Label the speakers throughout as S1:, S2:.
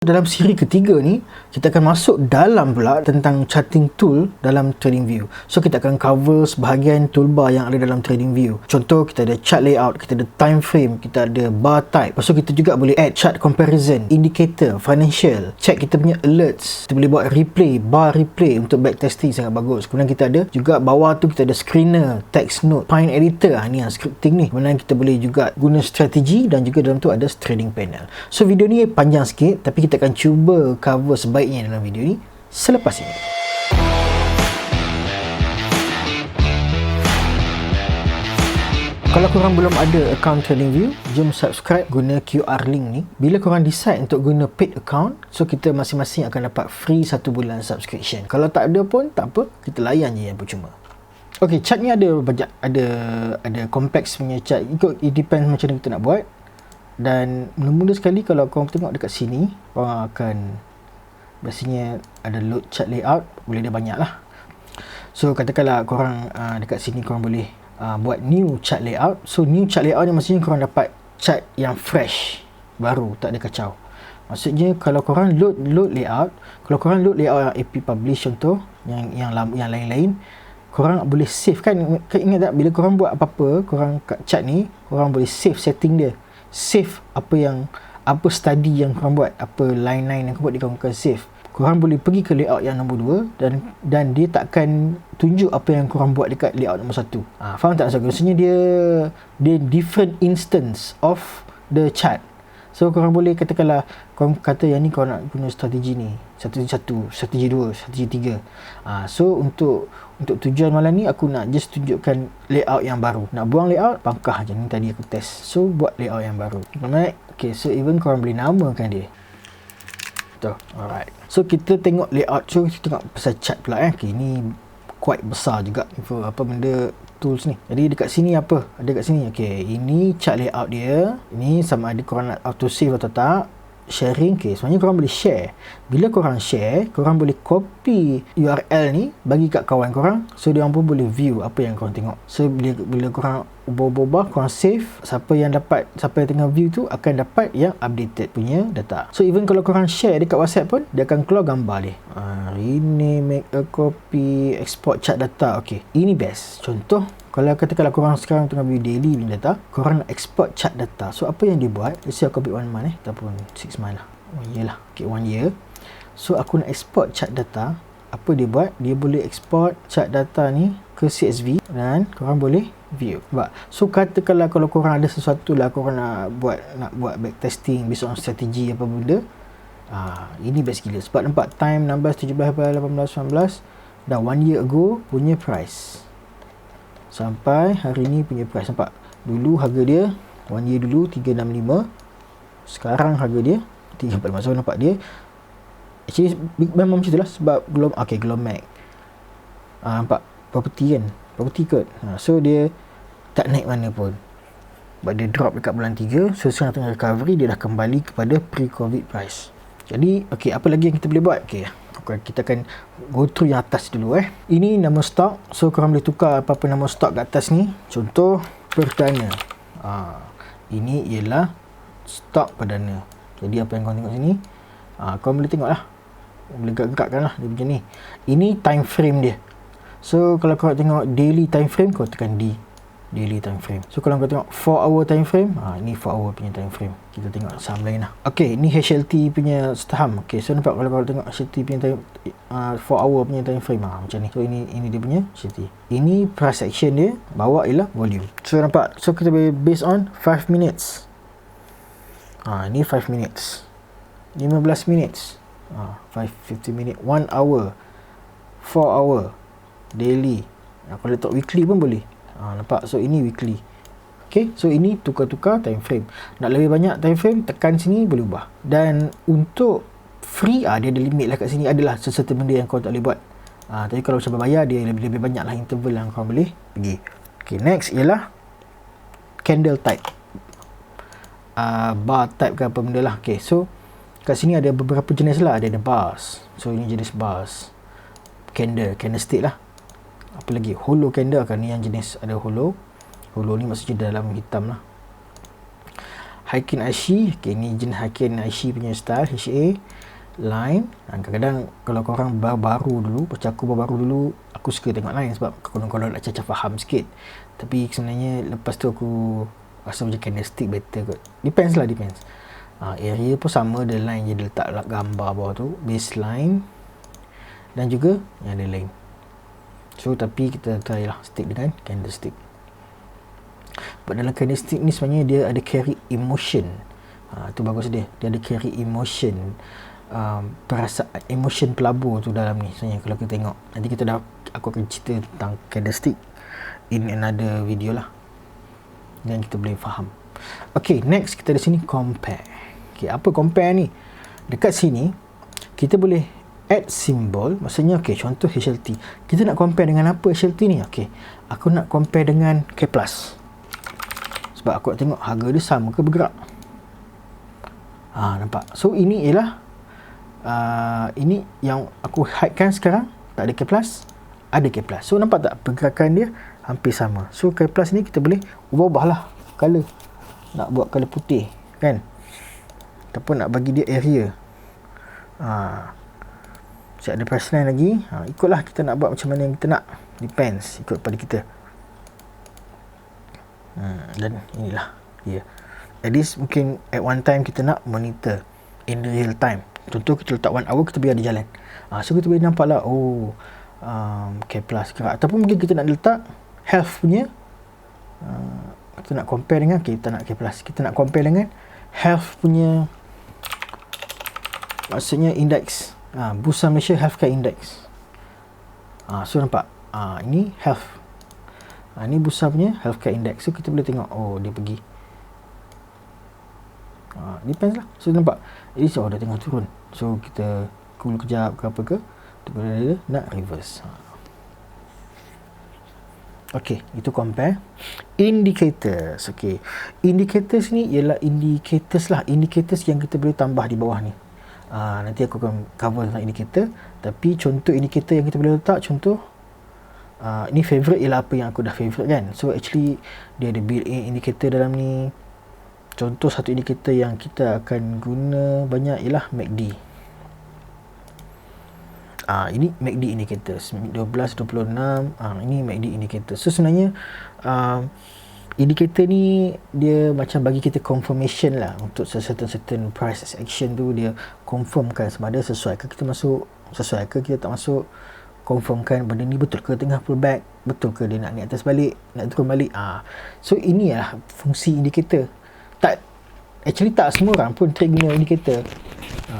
S1: Dalam siri ketiga ni, kita akan masuk dalam pula tentang charting tool dalam TradingView. So, kita akan cover sebahagian toolbar yang ada dalam TradingView. Contoh, kita ada chart layout, kita ada time frame, kita ada bar type. Lepas tu, kita juga boleh add chart comparison, indicator, financial, check kita punya alerts. Kita boleh buat replay, bar replay untuk backtesting sangat bagus. Kemudian kita ada juga bawah tu kita ada screener, text note, Pine editor. Ni yang scripting ni. Kemudian kita boleh juga guna strategi dan juga dalam tu ada trading panel. So, video ni panjang sikit tapi kita akan cuba cover sebaiknya dalam video ni selepas ini. Kalau korang belum ada account TradingView, jom subscribe guna QR link ni. Bila korang decide untuk guna paid account, so kita masing-masing akan dapat free 1 bulan subscription. Kalau tak ada pun tak apa, kita layan je yang percuma. Okay, chart ni ada banyak, ada kompleks punya chart. It depends macam mana kita nak buat. Dan mula-mula sekali kalau korang tengok dekat sini, korang akan biasanya ada load chart layout, boleh dia banyak lah. So katakanlah korang dekat sini korang boleh buat new chart layout. So new chart layout ni maksudnya korang dapat chart yang fresh, baru, tak ada kacau. Maksudnya kalau korang load layout, kalau korang load layout yang AP publish contoh, yang lain-lain, korang boleh save kan. Ingat tak bila korang buat apa-apa, korang kat chart ni, korang boleh save setting dia. Save apa study yang korang buat, apa line-line yang korang buat, dia korang akan save. Korang boleh pergi ke layout yang nombor 2 dan dia takkan tunjuk apa yang korang buat dekat layout nombor 1. Faham tak maksud? Maksudnya dia different instance of the chart. So korang boleh katakanlah korang kata yang ni korang nak guna strategi ni, strategi 1, strategi 2, strategi 3. So untuk tujuan malam ni aku nak just tunjukkan layout yang baru. Nak buang layout, pangkah je. Ni tadi aku test. So buat layout yang baru. Alright. Okay, so even korang boleh namakan dia. Betul. Alright. So kita tengok layout. So kita tengok pasal chart pula Okay, ni quite besar juga info apa benda tools ni. Jadi dekat sini apa? Ada dekat sini. Okay, ini chart layout dia. Ini sama ada korang nak auto save atau tak. Sharing, okay, sebenarnya korang boleh share. Bila korang share, korang boleh copy URL ni bagi kat kawan korang, so dia orang pun boleh view apa yang korang tengok. So bila korang ubah-ubah, korang save, siapa yang tengah view tu akan dapat yang updated punya data. So even kalau korang share dekat WhatsApp pun, dia akan keluar gambar dia. Ini make a copy, export chart data. Okay, ini best. Contoh, kalau katakanlah korang sekarang tengah view daily punya data, korang nak export chart data. So apa yang dia buat, let's say aku ambil 1 month ataupun 6 month lah, 1 year lah. Okay, 1 year. So aku nak export chart data. Apa dia buat, dia boleh export chart data ni ke CSV dan korang boleh view. So katakanlah kalau korang ada sesuatu lah, korang nak buat backtesting based on strategi apa benda, ini best gila. Sebab nampak time 16, 17, 18, 19 dah 1 year ago punya price sampai hari ni punya price. Nampak dulu harga dia 1 year dulu 365, sekarang harga dia 345. So nampak dia actually memang macam tu lah. Sebab Glomac nampak property kan, property kot. So dia tak naik mana pun, sebab dia drop dekat bulan 3. So sekarang tengah recovery, dia dah kembali kepada pre-covid price. Jadi okay, apa lagi yang kita boleh buat? Okay, kita akan go through yang atas dulu. Ini nama stock. So korang boleh tukar apa-apa nama stock kat atas ni. Contoh perdana. Ini ialah stock perdana. Jadi apa yang korang tengok sini, korang boleh tengok lah, boleh gerak-gerakkan lah dia macam ni. Ini time frame dia. So kalau korang tengok daily time frame, korang tekan D, daily time frame. So kalau korang tengok 4 hour time frame, ini 4 hour punya time frame. Kita tengok saham lain lah. Okay, ni HLT punya saham. Okay, so nampak kalau korang tengok HLT punya time 4 hour punya time frame, macam ni. So ini dia punya HLT. Ini price action dia, bawah ialah volume. So nampak, so kita boleh based on 5 minutes. Ni 5 minutes, 15 minutes, 50 minit, 1 hour, 4 hour, daily. Kalau letak weekly pun boleh. Nampak? So ini weekly. Okay, so ini tukar-tukar time frame. Nak lebih banyak time frame, tekan sini boleh ubah. Dan untuk free, dia ada limit lah kat sini. Adalah sesuatu benda yang kau tak boleh buat. Tapi kalau macam berbayar, dia lebih banyak lah interval yang kau boleh pergi. Okay, next ialah candle type, bar type ke apa benda lah. Okay, so kat sini ada beberapa jenis lah. Ada bars. So ini jenis bars. Candlestick lah. Apa lagi? Hollow candle kan, ni yang jenis ada hollow. Hollow ni maksudnya dalam hitam lah. Heiken IC. Okay, ni jenis Heiken IC punya style, HA line. Kadang-kadang kalau korang baru dulu, macam aku baru dulu, aku suka tengok line sebab konon-konon nak cacah faham sikit. Tapi sebenarnya lepas tu aku rasa macam candlestick better kot. Depends. Area pun sama, ada line je dia letak gambar bawah tu, baseline dan juga yang ada line. So tapi kita try lah stick dengan candlestick. Sebab dalam candlestick ni sebenarnya dia ada carry emotion. Tu bagus dia ada carry emotion, perasaan, emotion pelabur tu dalam ni sebenarnya. Kalau kita tengok nanti aku akan cerita tentang candlestick in another video lah, dan kita boleh faham. Okay, next kita ada sini compare. Okay, apa compare ni? Dekat sini kita boleh add symbol. Maksudnya okay, contoh HLT, kita nak compare dengan apa HLT ni? Okay, aku nak compare dengan K+, sebab aku nak tengok harga dia sama ke bergerak. Nampak? So ini ialah ini yang aku hide kan sekarang. Tak ada K+, ada K+. So nampak tak pergerakan dia hampir sama. So K+ ni kita boleh ubah lah color. Nak buat color putih kan, ataupun nak bagi dia area. Saya ada price line lagi. Ikutlah kita nak buat macam mana yang kita nak. Depends, ikut pada kita. Dan inilah dia. At least mungkin at one time kita nak monitor in real time. Contoh kita letak 1 hour, kita biar dia jalan. So kita boleh nampak lah, K+ gerak. Ataupun mungkin kita nak letak health punya, kita nak compare dengan, kita nak K+, kita nak compare dengan health punya, maksudnya index, Bursa Malaysia Healthcare Index. So nampak, ini health, ini bursa punya Healthcare Index. So kita boleh tengok, dia pergi, depends lah. So nampak, dia tengah turun. So kita cool kejap ke apa ke, kita boleh nak reverse. Okay, itu compare. Indicators. Okay, indicators ni ialah indicators yang kita boleh tambah di bawah ni. Nanti aku akan cover tentang indikator. Tapi contoh indikator yang kita boleh letak, contoh ini favorite ialah apa yang aku dah favorite kan. So actually dia ada built-in indicator dalam ni. Contoh satu indikator yang kita akan guna banyak ialah MACD. Ini MACD indicators 12.26. Ini MACD indicator. So sebenarnya indikator ni dia macam bagi kita confirmation lah untuk certain price action tu. Dia confirmkan sama ada sesuai ke kita masuk, sesuai ke kita tak masuk, confirmkan benda ni betul ke tengah pullback, betul ke dia nak naik atas balik, nak turun balik. So ini lah fungsi indikator. Actually tak semua orang pun trade guna indikator.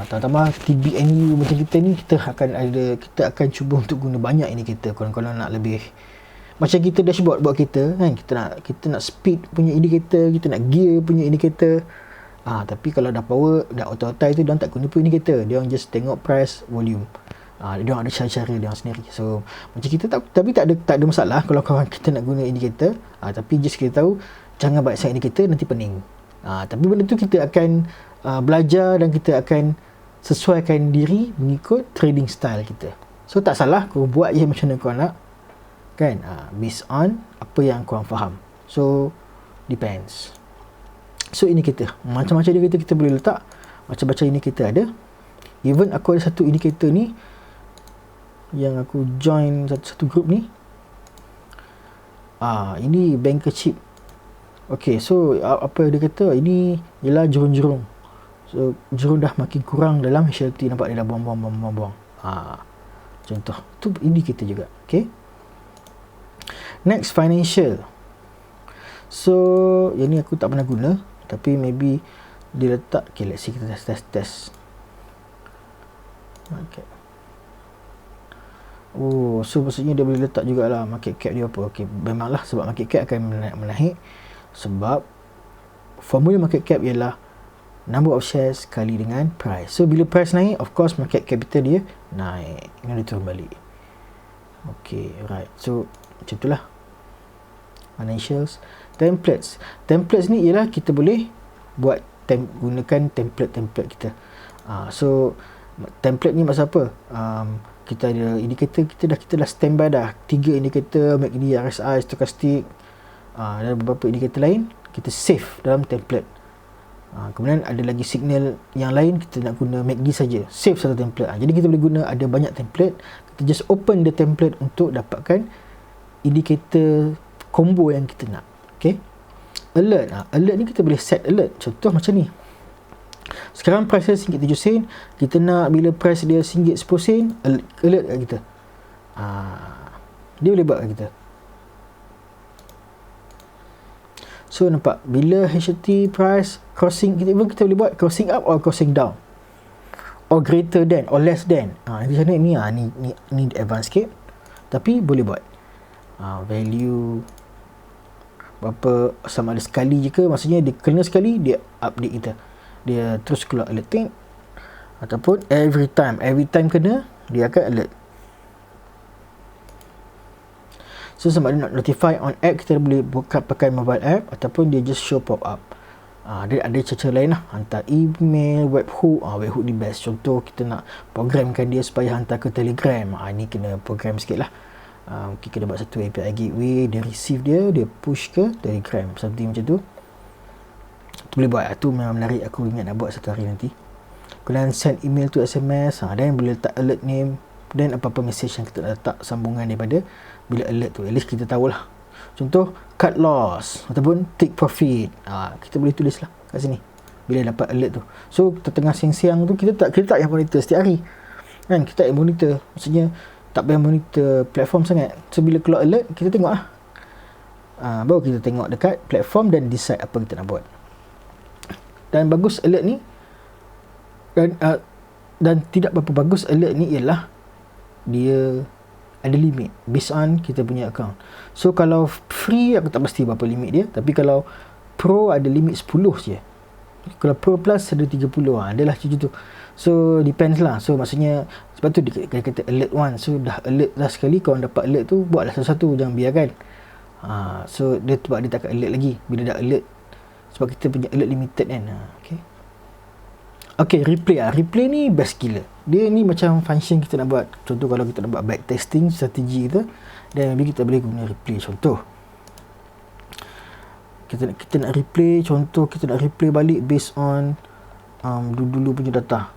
S1: Terutama TBNU macam kita ni, kita akan cuba untuk guna banyak indikator. Kalau nak lebih, macam kita dashboard buat kita kan, kita nak speed punya indikator, kita nak gear punya indikator. Tapi kalau dah power, dah auto-autai tu, dia tak guna pun indikator. Dia just tengok price, volume. Dia ada cara-cara dia sendiri. So macam kita tapi tak ada masalah kalau kawan kita nak guna indikator. Tapi just kita tahu jangan banyak sangat indikator, nanti pening. Tapi benda tu kita akan belajar dan kita akan sesuaikan diri mengikut trading style kita. So tak salah kau buat je macam mana kau nak kan, based on apa yang kau faham. So depends. So indikator macam-macam indikator kita boleh letak, macam-macam indikator ada. Even aku ada satu indikator ni yang aku join satu group ni. Ini banker chip. Okay, so apa dia kata, ini ialah jurung-jurung. So jurung dah makin kurang dalam HLT, nampak dia dah buang. Contoh tu indikator juga. Okay, next financial. So yang ni aku tak pernah guna, tapi maybe dia letak, okay, let's see, kita test. Okay. So maksudnya dia boleh letak jugalah market cap dia apa. Okay, memanglah sebab market cap akan menaik. Sebab formula market cap ialah number of shares kali dengan price. So bila price naik, of course market capital dia naik, ini dia turun balik. Okay, right. So macam itulah financials. Templates ni ialah kita boleh buat gunakan template kita. So template ni maksud apa? Kita ada indikator, kita dah standby dah 3 indikator, MACD, RSI, stochastic, dan beberapa indikator lain kita save dalam template. Kemudian ada lagi signal yang lain, kita nak guna MACD saja, save satu template. Jadi kita boleh guna ada banyak template, kita just open the template untuk dapatkan indikator combo yang kita nak. Okay, alert. Alert ni kita boleh set alert. Contoh macam ni, sekarang price dia RM1.07, kita nak bila price dia RM1.10, alert kat kita. Dia boleh buat kat kita. So nampak, bila HT price crossing, kita boleh buat crossing up or crossing down, or greater than or less than. Macam ni, ni advanced sikit, tapi boleh buat. Value berapa, sama ada sekali je ke, maksudnya dia kena sekali, dia update kita, dia terus keluar alerting, ataupun every time kena, dia akan alert. So sama ada nak notify on app, kita boleh buka pakai mobile app, ataupun dia just show pop up. Dia ada cara lain lah, hantar email, webhook. Webhook ni best. Contoh kita nak programkan dia supaya hantar ke Telegram, ni kena program sikit lah. Mungkin kena buat satu API gateway, dia receive dia push ke Telegram, something macam tu. Tu boleh buat. Tu memang menarik, aku ingat nak buat satu hari nanti. Kemudian send email to SMS, dan boleh letak alert name, dan apa-apa message yang kita letak sambungan daripada bila alert tu, at least kita tahulah. Contoh cut loss ataupun take profit, kita boleh tulis lah kat sini bila dapat alert tu. So tengah siang-siang tu, kita tak payah monitor setiap hari kan, kita tak payah monitor, maksudnya tak payah monitor platform sangat. So bila keluar alert, kita tengok lah, baru kita tengok dekat platform dan decide apa kita nak buat. Dan bagus alert ni, dan tidak berapa bagus alert ni ialah dia ada limit based on kita punya account. So kalau free, aku tak pasti berapa limit dia, tapi kalau pro ada limit 10 je. Kalau pro plus ada 30, adalah macam tu. So depends lah. So maksudnya sebab tu dia kata alert one. So dah alert dah sekali, kau dapat alert tu, buatlah satu-satu, jangan biarkan. So dia sebab dia tak akan alert lagi bila dah alert, sebab kita punya alert limited kan. Okay, replay. Replay ni best gila. Dia ni macam function kita nak buat. Contoh kalau kita nak buat backtesting strategi kita, dan maybe kita boleh guna replay. Contoh kita nak replay, contoh kita nak replay balik based on dulu punya data.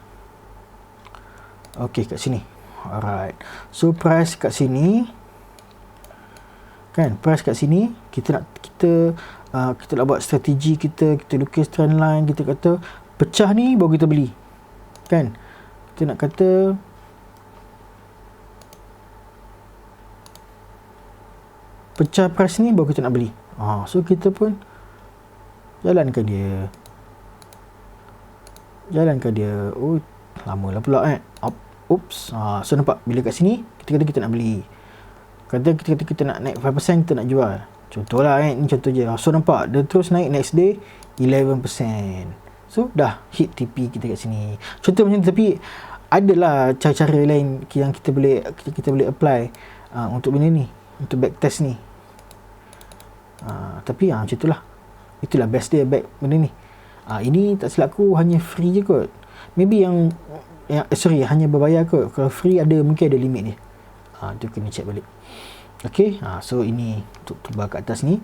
S1: Okay, kat sini. Alright. So price kat sini kan, price kat sini kita nak buat strategi kita lukis trend line, kita kata pecah ni baru kita beli kan. Kita nak kata pecah price ni baru kita nak beli. So kita pun jalankan dia. Oh, lama lah pula oops. So nampak, bila kat sini kita kata kita nak beli, kita nak naik 5%, kita nak jual. Contoh lah kan, ni contoh je. So nampak dia terus naik, next day 11%. So dah hit TP kita kat sini. Contoh macam tu, tapi adalah cara-cara lain yang kita boleh apply untuk benda ni, untuk backtest ni. Tapi macam itulah. Itulah best dia benda ni. Ini tak silap aku hanya free je kot. Maybe hanya berbayar kot. Kalau free mungkin ada limit dia. Tu kena check balik. Okay, so ini untuk bar kat atas ni.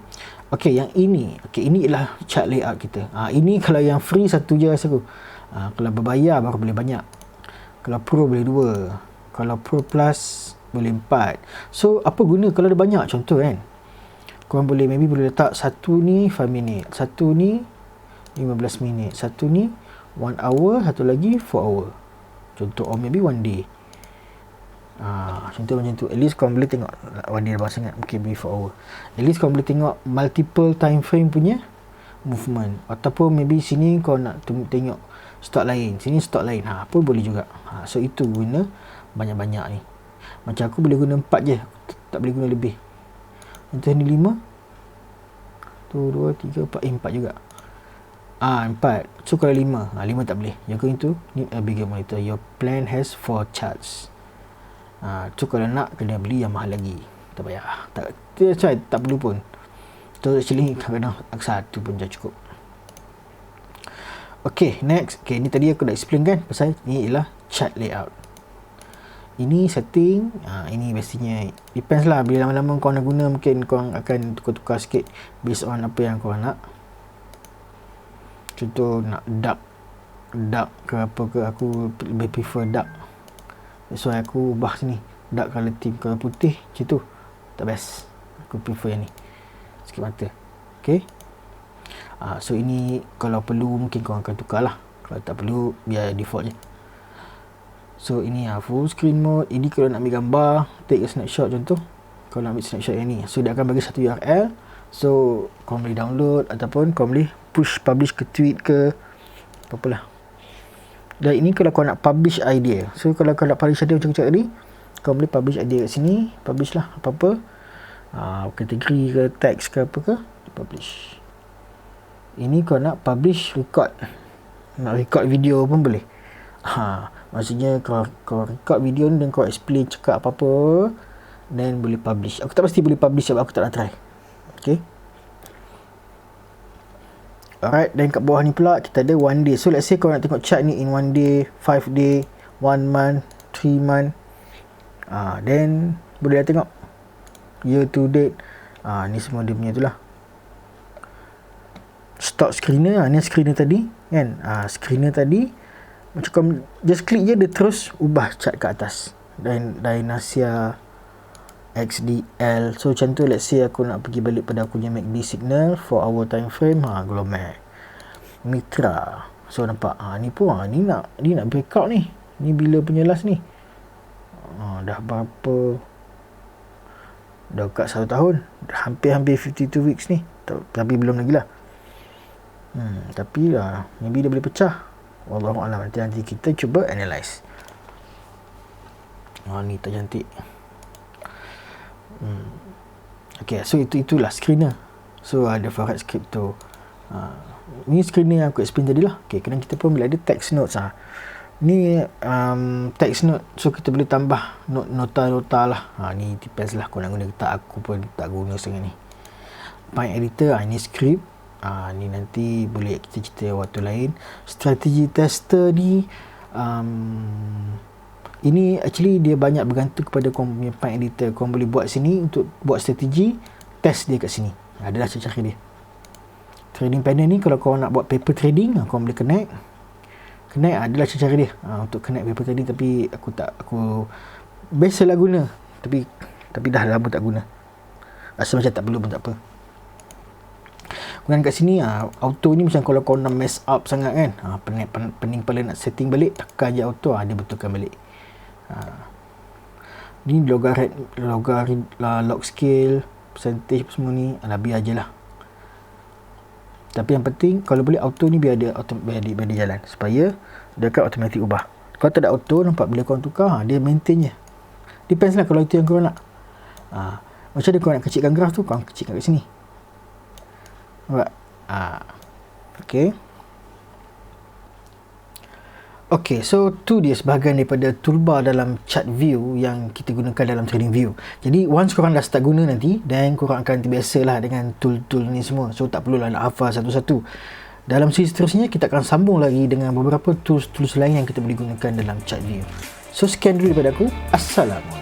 S1: Okay, yang ini. Okay, ini ialah chart layout kita. Ini kalau yang free satu je rasa aku. Kalau berbayar baru boleh banyak. Kalau pro boleh 2. Kalau pro plus boleh 4. So, apa guna kalau ada banyak? Contoh kan, korang boleh letak satu ni 5 minit, satu ni 15 minit, satu ni 1 hour, satu lagi 4 hour. Contoh, or maybe 1 day. Contoh macam tu. At least korang boleh tengok 1 day dah sangat, mungkin boleh 4 hour. At least korang boleh tengok multiple time frame punya movement. Ataupun maybe sini kau nak tengok stok lain, sini stok lain, pun boleh juga. So itu guna banyak-banyak ni. Macam aku boleh guna 4 je, tak boleh guna lebih. Contoh ni 5 tu 2, 3, 4 4 juga. 4. So kalau 5 tak boleh. Yang itu need a bigger monitor. Your plan has 4 charts. So kalau nak kena beli yang mahal lagi. Tak payah. Tak perlu pun. So actually kadang-kadang satu pun dah cukup. Okay, next. Okay, ni tadi aku dah explain kan, pasal ni ialah chart layout. Ini setting. Ini pastinya depends lah. Bila lama-lama kau nak guna, mungkin kau akan tukar-tukar sikit based on apa yang kau nak. Contoh nak dark ke apa ke, aku lebih prefer dark. That's why aku ubah sini dark color theme. Kalau putih macam tu tak best, aku prefer yang ni sikit mata. Okay, so ini kalau perlu mungkin korang akan tukar lah, kalau tak perlu biar default je. So ini full screen mode. Ini kalau nak ambil gambar, take a snapshot contoh, kalau nak ambil snapshot yang ni, so dia akan bagi satu URL. So korang boleh download ataupun korang boleh publish ke tweet ke apa-apalah. Dan ini kalau kau nak publish idea. So kalau kau nak publish idea macam cakap tadi, kau boleh publish idea kat sini, publish lah apa-apa, kategori ke teks ke apa ke, publish. Ini kau nak publish record, nak record video pun boleh. Maksudnya kau record video ni dan kau explain cakap apa-apa, then boleh publish. Aku tak pasti boleh publish sebab aku tak nak try. Okay, alright, dan kat bawah ni pula kita ada 1 day. So let's say kau nak tengok chart ni in 1 day, 5 day, 1 month, 3 month, then boleh tengok year to date. Ni semua dia punya tu lah. Stop screener, ni screener tadi kan. Screener tadi macam kau just klik je, dia terus ubah chart ke atas. Dan Dynasia XDL. So macam tu, let's say aku nak pergi balik pada aku punya MACD signal 4 hour time frame, Glomax Mitra. So nampak ni pun ni nak breakout ni. Ni bila punya last ni? Dah berapa? Dah dekat 1 tahun. Hampir 52 weeks ni. Tapi belum lagi lah. Tapi maybe dia boleh pecah. Wallahualam. Nanti kita cuba analyse. Ni tak cantik. Okay, so itulah screener. So ada forex crypto. Ni screener yang aku explain tadi lah. Okay, kadang kita pun bila ada text notes. Ni text note. So kita boleh tambah nota-nota lah. Ni depends lah kau nak guna ke tak. Aku pun tak guna sangat ni. Point editor, ini script. Ni nanti boleh kita cerita waktu lain. Strategi tester ni, ini actually dia banyak bergantung kepada korang punya point editor. Korang boleh buat sini untuk buat strategi, test dia kat sini. Adalah cara dia. Trading panel ni kalau korang nak buat paper trading, korang boleh connect adalah cara dia untuk connect paper trading. Tapi aku biasalah guna, tapi dah lama tak guna. Rasa macam tak perlu pun tak apa. Kemudian kat sini auto ni macam kalau kau nak mess up sangat kan, pening kepala nak setting balik, tekan je auto, dia betulkan balik. Ni log scale, percentage semua ni biar je lah. Tapi yang penting kalau boleh auto ni biar dia jalan supaya dia akan automatic ubah. Kalau tak ada auto, nampak bila korang tukar dia maintain je. Depends lah kalau itu yang korang nak. Macam dia korang nak kecilkan graf tu, korang kecilkan kat sini. Nampak? Okay, so tu dia sebahagian daripada toolbar dalam chart view yang kita gunakan dalam trading view. Jadi once korang dah start guna nanti, dan korang akan terbiasalah dengan tool-tool ni semua. So tak perlulah nak hafal satu-satu. Dalam siri seterusnya kita akan sambung lagi dengan beberapa tools-tools lain yang kita boleh gunakan dalam chart view. So sekian dulu daripada aku. Assalamualaikum.